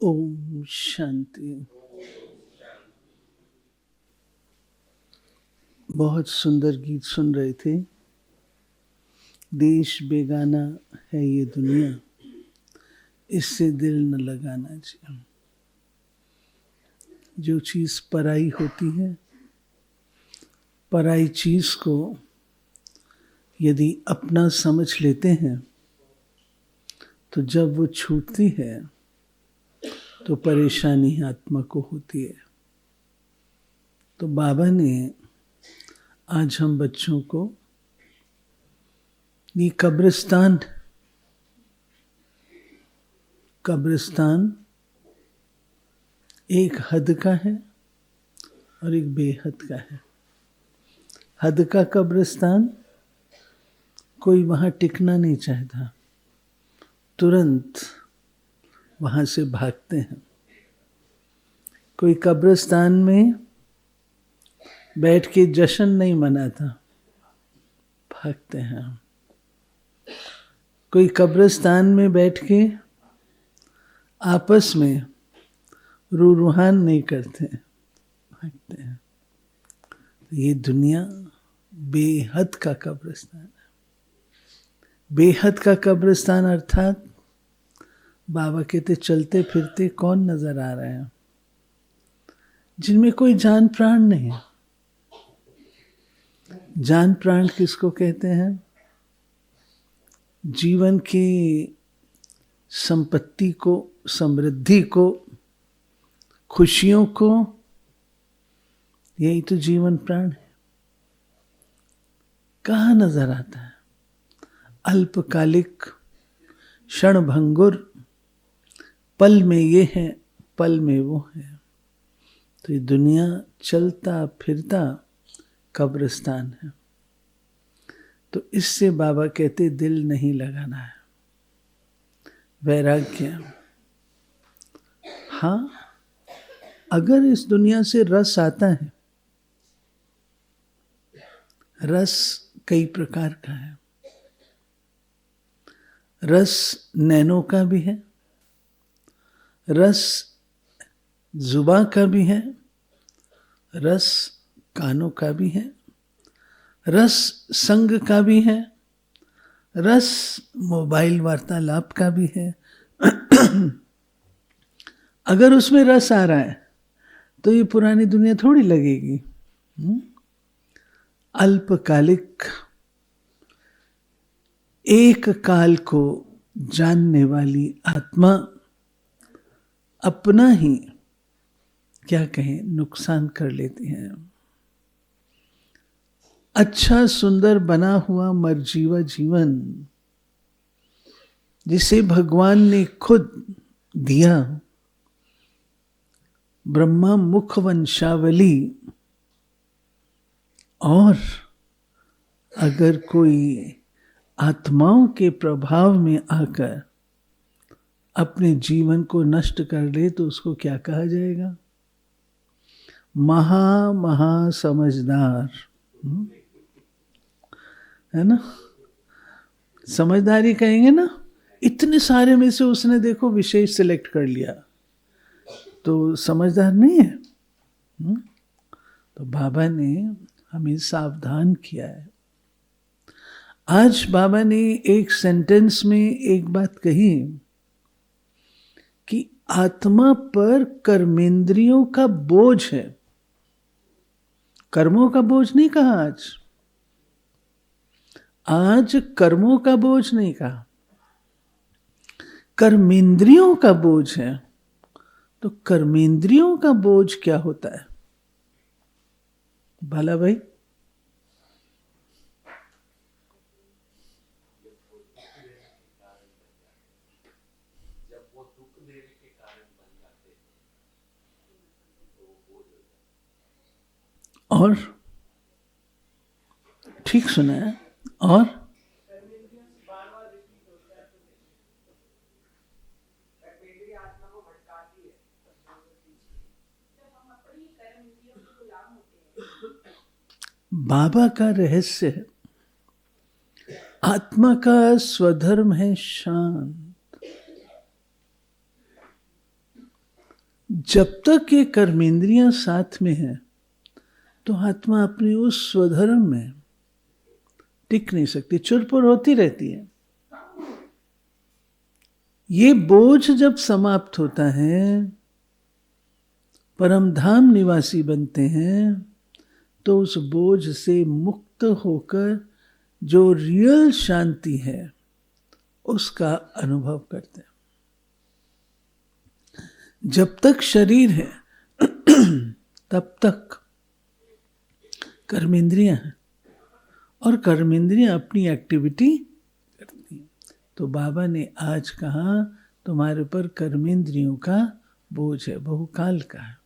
ओम शांति। बहुत सुंदर गीत सुन रहे थे। देश बेगाना है ये दुनिया, इससे दिल न लगाना चाहिए। जो चीज़ पराई होती है, पराई चीज़ को यदि अपना समझ लेते हैं तो जब वो छूटती है तो परेशानी आत्मा को होती है। तो बाबा ने आज हम बच्चों को ये कब्रिस्तान एक हद का है और एक बेहद का है। हद का कब्रिस्तान कोई वहाँ टिकना नहीं चाहता, तुरंत वहाँ से भागते हैं। कोई कब्रिस्तान में बैठ के जश्न नहीं मनाता, भागते हैं। कोई कब्रिस्तान में बैठ के आपस में रूहान नहीं करते, भागते हैं। ये दुनिया बेहद का कब्रिस्तान है। बेहद का कब्रिस्तान अर्थात बाबा कहते चलते फिरते कौन नजर आ रहे हैं, जिनमें कोई जान प्राण नहीं है। जान प्राण किसको कहते हैं? जीवन की संपत्ति को, समृद्धि को, खुशियों को, यही तो जीवन प्राण है। कहाँ नजर आता है? अल्पकालिक, क्षणभंगुर, पल में ये है, पल में वो है। तो ये दुनिया चलता फिरता कब्रिस्तान है। तो इससे बाबा कहते दिल नहीं लगाना है। वैराग्य। हाँ, अगर इस दुनिया से रस आता है, रस कई प्रकार का है। रस नैनों का भी है, रस जुबां का भी है, रस कानों का भी है, रस संग का भी है, रस मोबाइल वार्तालाप का भी है। अगर उसमें रस आ रहा है तो ये पुरानी दुनिया थोड़ी लगेगी। अल्पकालिक, एक काल को जानने वाली आत्मा अपना ही क्या कहें नुकसान कर लेती है। अच्छा सुंदर बना हुआ मरजीवा जीवन जिसे भगवान ने खुद दिया, ब्रह्मा मुख वंशावली, और अगर कोई आत्माओं के प्रभाव में आकर अपने जीवन को नष्ट कर ले तो उसको क्या कहा जाएगा? महा समझदार, है ना? समझदारी कहेंगे ना। इतने सारे में से उसने देखो विशेष सिलेक्ट कर लिया, तो समझदार नहीं है। तो बाबा ने हमें सावधान किया है। आज बाबा ने एक सेंटेंस में एक बात कही कि आत्मा पर कर्मेंद्रियों का बोझ है। कर्मों का बोझ नहीं कहा आज कर्मों का बोझ नहीं कहा, कर्मेंद्रियों का बोझ है। तो कर्मेंद्रियों का बोझ क्या होता है भला भाई? और ठीक सुना है। और बाबा का रहस्य है, आत्मा का स्वधर्म है शांत। जब तक ये कर्मेंद्रियां साथ में है तो आत्मा अपने उस स्वधर्म में टिक नहीं सकती, चुरपुर होती रहती है। ये बोझ जब समाप्त होता है, परम धाम निवासी बनते हैं, तो उस बोझ से मुक्त होकर जो रियल शांति है उसका अनुभव करते हैं। जब तक शरीर है तब तक कर्मेंद्रियां हैं और कर्मेंद्रियां अपनी एक्टिविटी करती हैं। तो बाबा ने आज कहा तुम्हारे पर कर्मेंद्रियों का बोझ है, बहुकाल का है।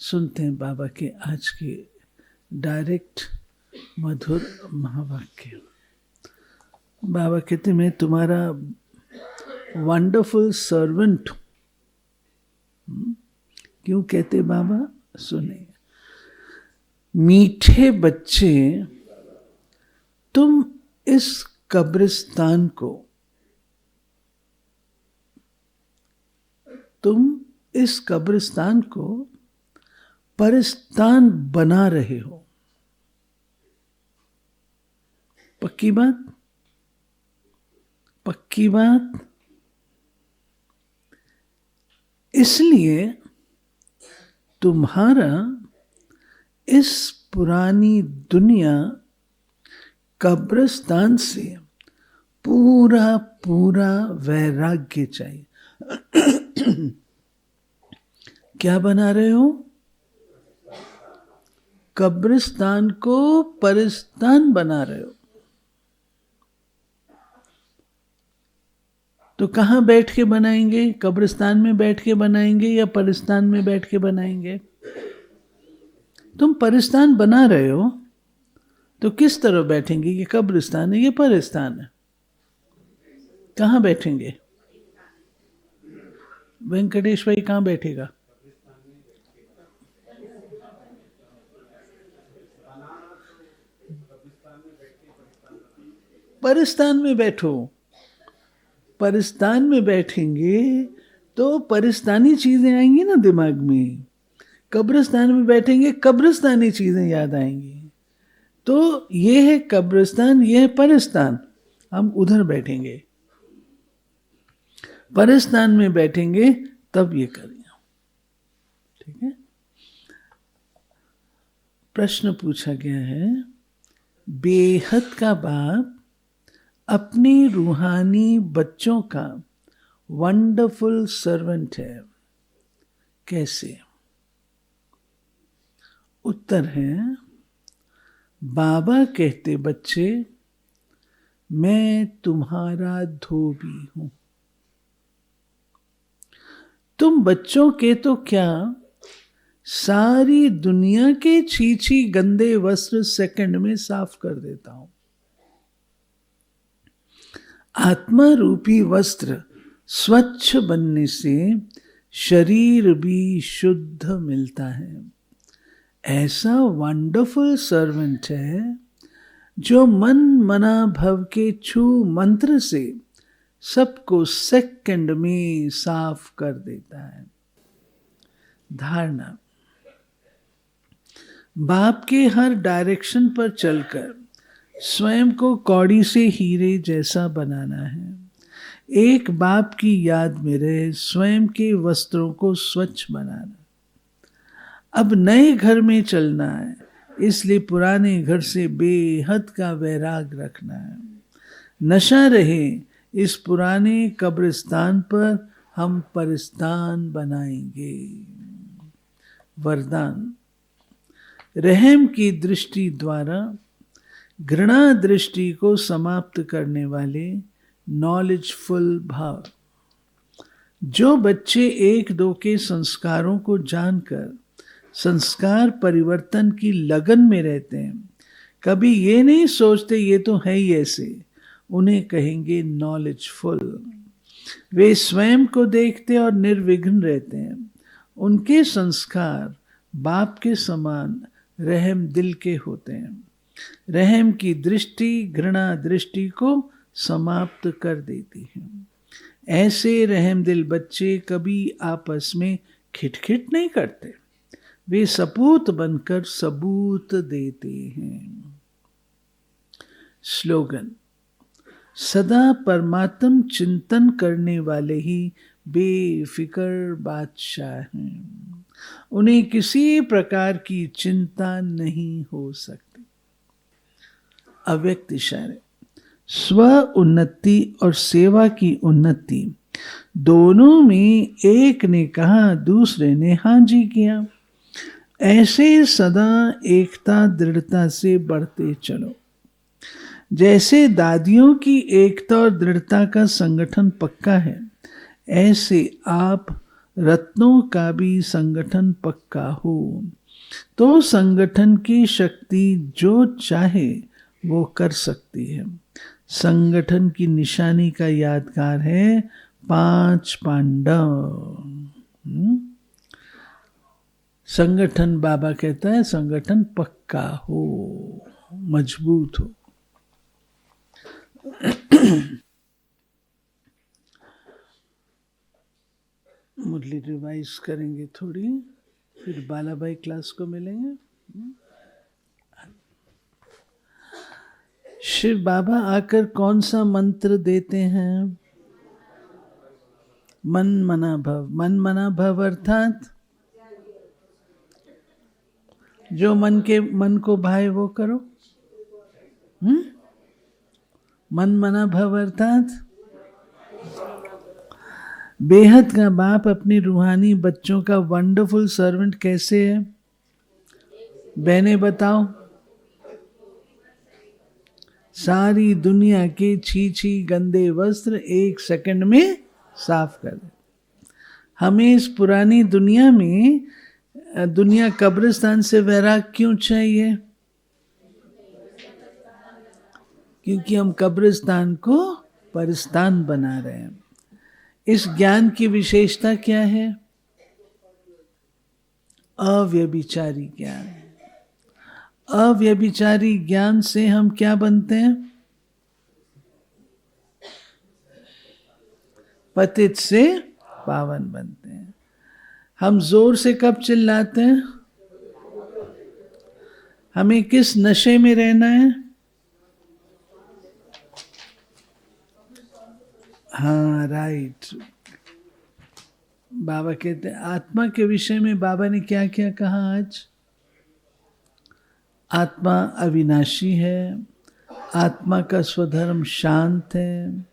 सुनते हैं बाबा के आज के डायरेक्ट मधुर महावाक्य। बाबा कहते मैं तुम्हारा वंडरफुल सर्वेंट हूं। क्यों कहते बाबा? सुने, मीठे बच्चे, तुम इस कब्रिस्तान को परिस्तान बना रहे हो। पक्की बात? पक्की बात। इसलिए तुम्हारा इस पुरानी दुनिया कब्रिस्तान से पूरा पूरा वैराग्य चाहिए। क्या बना रहे हो? कब्रिस्तान को परिस्तान बना रहे हो। तो कहाँ बैठ के बनाएंगे? कब्रिस्तान में बैठ के बनाएंगे या परिस्तान में बैठ के बनाएंगे? तुम परिस्तान बना रहे हो तो किस तरह बैठेंगे? ये कब्रिस्तान है, ये परिस्तान है। कहाँ बैठेंगे? वेंकटेश भाई कहाँ बैठेगा? परिस्तान में बैठो। परिस्तान में बैठेंगे तो परिस्तानी चीजें आएंगी ना दिमाग में। कब्रिस्तान में बैठेंगे, कब्रिस्तानी चीजें याद आएंगी। तो ये है कब्रिस्तान, ये है परिस्तान। हम उधर बैठेंगे, परिस्तान में बैठेंगे, तब ये करेंगे। ठीक है। प्रश्न पूछा गया है, बेहद का बाप अपने रूहानी बच्चों का वंडरफुल सर्वेंट है, कैसे? उत्तर है, बाबा कहते बच्चे मैं तुम्हारा धोबी हूं। तुम बच्चों के तो क्या, सारी दुनिया के छीछी गंदे वस्त्र सेकंड में साफ कर देता हूं। आत्मा रूपी वस्त्र स्वच्छ बनने से शरीर भी शुद्ध मिलता है। ऐसा वंडरफुल सर्वेंट है जो मन मना भव के छू मंत्र से सबको सेकंड में साफ कर देता है। धारणा, बाप के हर डायरेक्शन पर चलकर स्वयं को कौड़ी से हीरे जैसा बनाना है। एक बाप की याद में रहे स्वयं के वस्त्रों को स्वच्छ बनाना। अब नए घर में चलना है, इसलिए पुराने घर से बेहद का वैराग रखना है। नशा रहे इस पुराने कब्रिस्तान पर हम परिस्तान बनाएंगे। वरदान, रहम की दृष्टि द्वारा घृणा दृष्टि को समाप्त करने वाले नॉलेजफुल भाव। जो बच्चे एक दो के संस्कारों को जानकर संस्कार परिवर्तन की लगन में रहते हैं, कभी ये नहीं सोचते ये तो है ही ऐसे, उन्हें कहेंगे नॉलेजफुल। वे स्वयं को देखते और निर्विघ्न रहते हैं। उनके संस्कार बाप के समान रहम दिल के होते हैं। रहम की दृष्टि घृणा दृष्टि को समाप्त कर देती है। ऐसे रहम दिल बच्चे कभी आपस में खिटखिट नहीं करते, वे सपूत बनकर सबूत देते हैं। स्लोगन: सदा परमात्म चिंतन करने वाले ही बेफिक्र बादशाह हैं। उन्हें किसी प्रकार की चिंता नहीं हो सकती। अव्यक्त इशारे: स्व उन्नति और सेवा की उन्नति दोनों में एक ने कहा, दूसरे ने हाँ जी किया। ऐसे सदा एकता दृढ़ता से बढ़ते चलो। जैसे दादियों की एकता और दृढ़ता का संगठन पक्का है, ऐसे आप रत्नों का भी संगठन पक्का हो। तो संगठन की शक्ति जो चाहे वो कर सकती है। संगठन की निशानी का यादगार है 5 पांडव। संगठन, बाबा कहता है संगठन पक्का हो, मजबूत हो। मुरली रिवाइज करेंगे थोड़ी, फिर बालाबाई क्लास को मिलेंगे। शिव बाबा आकर कौन सा मंत्र देते हैं? मन मना भव। मन मना भव अर्थात जो मन को भाए वो करो। मन मना भव अर्थात बेहद का बाप अपनी रूहानी बच्चों का वंडरफुल सर्वेंट कैसे है? बहने बताओ। सारी दुनिया के छी गंदे वस्त्र 1 सेकंड में साफ कर दे। हमें इस पुरानी दुनिया में दुनिया कब्रिस्तान से वैराग क्यों चाहिए? क्योंकि हम कब्रिस्तान को परिस्तान बना रहे हैं। इस ज्ञान की विशेषता क्या है? अव्यभिचारी ज्ञान। अव्यभिचारी ज्ञान से हम क्या बनते हैं? पतित से पावन बनते हैं। हम जोर से कब चिल्लाते हैं? हमें किस नशे में रहना है? हाँ, राइट। बाबा कहते हैं आत्मा के विषय में बाबा ने क्या क्या कहा आज? आत्मा अविनाशी है, आत्मा का स्वधर्म शांत है,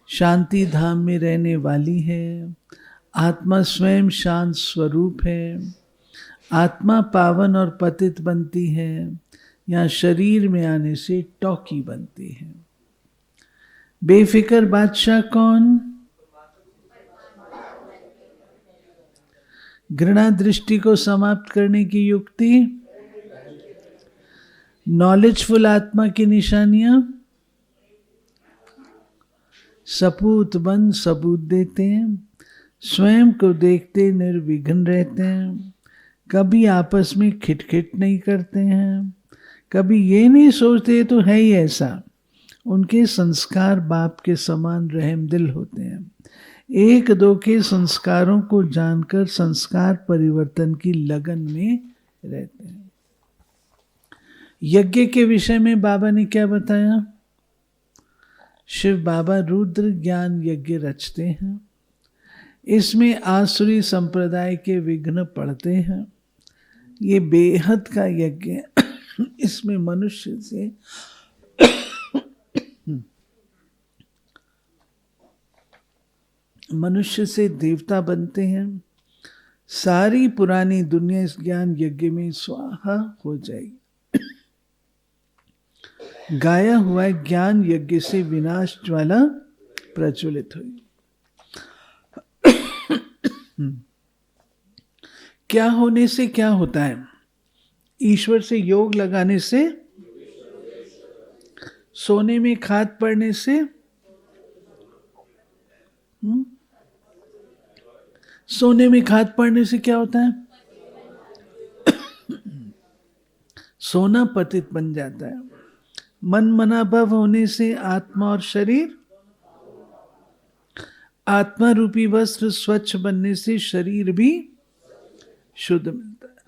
शांति धाम में रहने वाली है, आत्मा स्वयं शांत स्वरूप है, आत्मा पावन और पतित बनती है, या शरीर में आने से टॉकी बनती है। बेफिक्र बादशाह कौन? घृणा दृष्टि को समाप्त करने की युक्ति। नॉलेजफुल आत्मा की निशानियां। सपूत बन सबूत देते हैं, स्वयं को देखते निर्विघ्न रहते हैं, कभी आपस में खिटखिट नहीं करते हैं, कभी ये नहीं सोचते तो है ही ऐसा। उनके संस्कार बाप के समान रहमदिल होते हैं। एक दो के संस्कारों को जानकर संस्कार परिवर्तन की लगन में रहते हैं। यज्ञ के विषय में बाबा ने क्या बताया? शिव बाबा रुद्र ज्ञान यज्ञ रचते हैं। इसमें आसुरी संप्रदाय के विघ्न पड़ते हैं। ये बेहद का यज्ञ है। इसमें मनुष्य से देवता बनते हैं। सारी पुरानी दुनिया इस ज्ञान यज्ञ में स्वाहा हो जाएगी। गाया हुआ ज्ञान यज्ञ से विनाश ज्वाला प्रज्वलित हुई। क्या होने से क्या होता है? ईश्वर से योग लगाने से, सोने में खाद पड़ने से, सोने में खाद पड़ने से क्या होता है? सोना पतित बन जाता है। मन मनाभव होने से आत्मा और शरीर, आत्मा रूपी वस्त्र स्वच्छ बनने से शरीर भी शुद्ध मिलता है।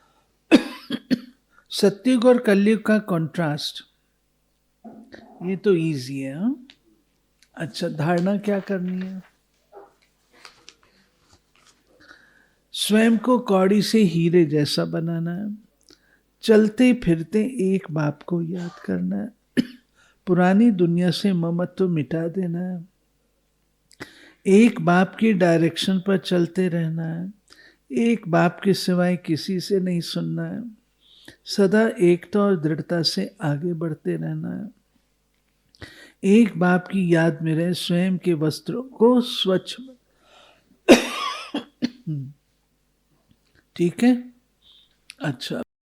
सत्युग और कलयुग का कंट्रास्ट, ये तो इजी है। हाँ? अच्छा, धारणा क्या करनी है? स्वयं को कौड़ी से हीरे जैसा बनाना है। चलते फिरते एक बाप को याद करना है। पुरानी दुनिया से ममत्व मिटा देना है। एक बाप की डायरेक्शन पर चलते रहना है। एक बाप के सिवाय किसी से नहीं सुनना है। सदा एकता और दृढ़ता से आगे बढ़ते रहना है। एक बाप की याद में रहे, स्वयं के वस्त्रों को स्वच्छ। ठीक है। अच्छा।